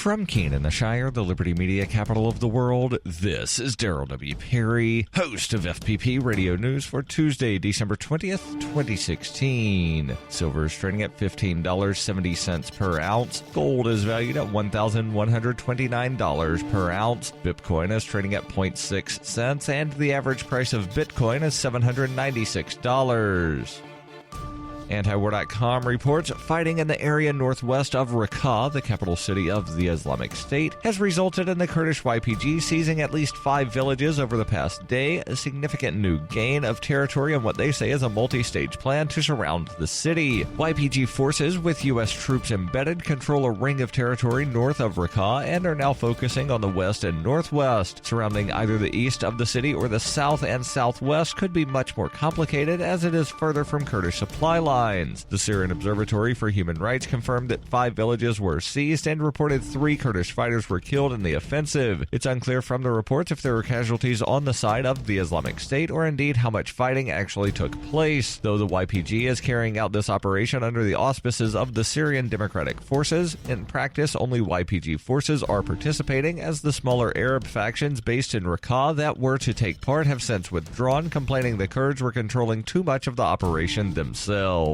From Keene in the Shire, the Liberty Media capital of the world, this is Daryl W. Perry, host of FPP Radio News for Tuesday, December 20th, 2016. Silver is trading at $15.70 per ounce. Gold is valued at $1,129 per ounce. Bitcoin is trading at 0.6 cents, and the average price of Bitcoin is $796. Antiwar.com reports fighting in the area northwest of Raqqa, the capital city of the Islamic State, has resulted in the Kurdish YPG seizing at least 5 villages over the past day, a significant new gain of territory on what they say is a multi-stage plan to surround the city. YPG forces with U.S. troops embedded control a ring of territory north of Raqqa and are now focusing on the west and northwest. Surrounding either the east of the city or the south and southwest could be much more complicated as it is further from Kurdish supply lines. The Syrian Observatory for Human Rights confirmed that 5 villages were seized and reported 3 Kurdish fighters were killed in the offensive. It's unclear from the reports if there were casualties on the side of the Islamic State or indeed how much fighting actually took place. Though the YPG is carrying out this operation under the auspices of the Syrian Democratic Forces, in practice only YPG forces are participating as the smaller Arab factions based in Raqqa that were to take part have since withdrawn, complaining the Kurds were controlling too much of the operation themselves.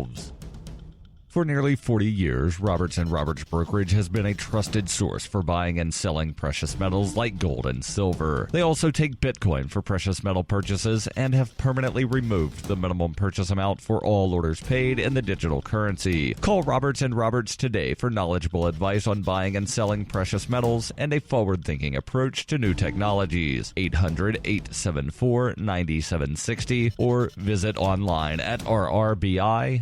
For nearly 40 years, Roberts & Roberts Brokerage has been a trusted source for buying and selling precious metals like gold and silver. They also take Bitcoin for precious metal purchases and have permanently removed the minimum purchase amount for all orders paid in the digital currency. Call Roberts & Roberts today for knowledgeable advice on buying and selling precious metals and a forward-thinking approach to new technologies. 800-874-9760 or visit online at rrbi.co.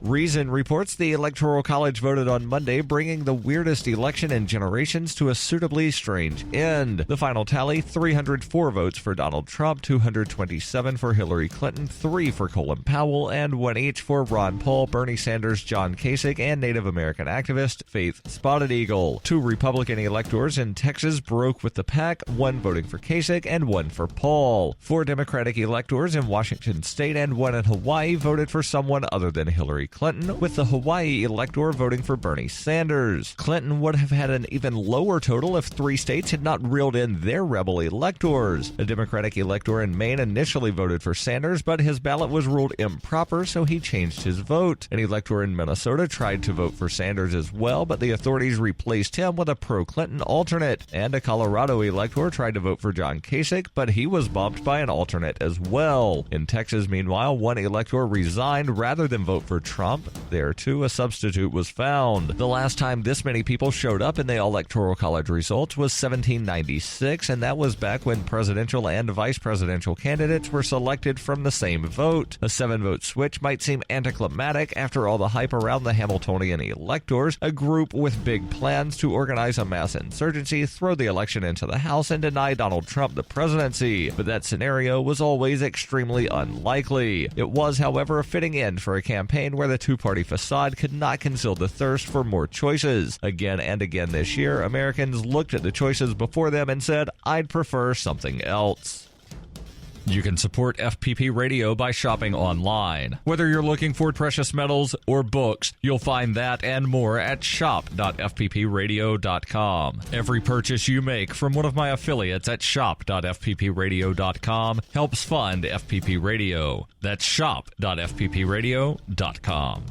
Reason reports the Electoral College voted on Monday, bringing the weirdest election in generations to a suitably strange end. The final tally, 304 votes for Donald Trump, 227 for Hillary Clinton, 3 for Colin Powell, and 1 each for Ron Paul, Bernie Sanders, John Kasich, and Native American activist Faith Spotted Eagle. 2 Republican electors in Texas broke with the pack, 1 voting for Kasich and 1 for Paul. 4 Democratic electors in Washington State and 1 in Hawaii voted for someone other than Hillary Clinton, with the Hawaii elector voting for Bernie Sanders. Clinton would have had an even lower total if 3 states had not reeled in their rebel electors. A Democratic elector in Maine initially voted for Sanders, but his ballot was ruled improper, so he changed his vote. An elector in Minnesota tried to vote for Sanders as well, but the authorities replaced him with a pro-Clinton alternate. And a Colorado elector tried to vote for John Kasich, but he was bumped by an alternate as well. In Texas, meanwhile, 1 elector resigned rather than vote for Trump. There, too, a substitute was found. The last time this many people showed up in the Electoral College results was 1796, and that was back when presidential and vice presidential candidates were selected from the same vote. A 7-vote switch might seem anticlimactic after all the hype around the Hamiltonian electors, a group with big plans to organize a mass insurgency, throw the election into the House, and deny Donald Trump the presidency. But that scenario was always extremely unlikely. It was, however, a fitting end for a campaign where the two-party facade could not conceal the thirst for more choices. Again and again this year, Americans looked at the choices before them and said, "I'd prefer something else." You can support FPP Radio by shopping online. Whether you're looking for precious metals or books, you'll find that and more at shop.fppradio.com. Every purchase you make from one of my affiliates at shop.fppradio.com helps fund FPP Radio. That's shop.fppradio.com.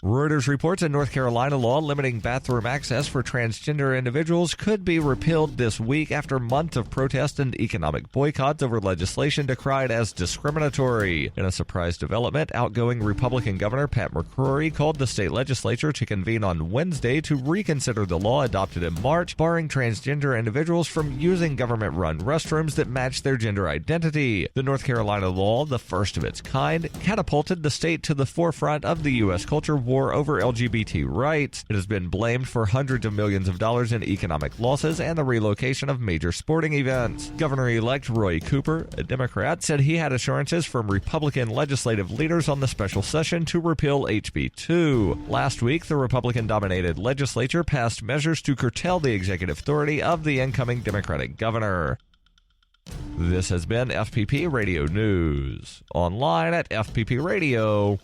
Reuters reports a North Carolina law limiting bathroom access for transgender individuals could be repealed this week after months of protest and economic boycotts over legislation decried as discriminatory. In a surprise development, outgoing Republican Governor Pat McCrory called the state legislature to convene on Wednesday to reconsider the law adopted in March, barring transgender individuals from using government-run restrooms that match their gender identity. The North Carolina law, the first of its kind, catapulted the state to the forefront of the U.S. culture war over LGBT rights. It has been blamed for hundreds of millions of dollars in economic losses and the relocation of major sporting events. Governor-elect Roy Cooper, a Democrat, said he had assurances from Republican legislative leaders on the special session to repeal HB 2. Last week, the Republican-dominated legislature passed measures to curtail the executive authority of the incoming Democratic governor. This has been FPP Radio News, online at fppradio.com.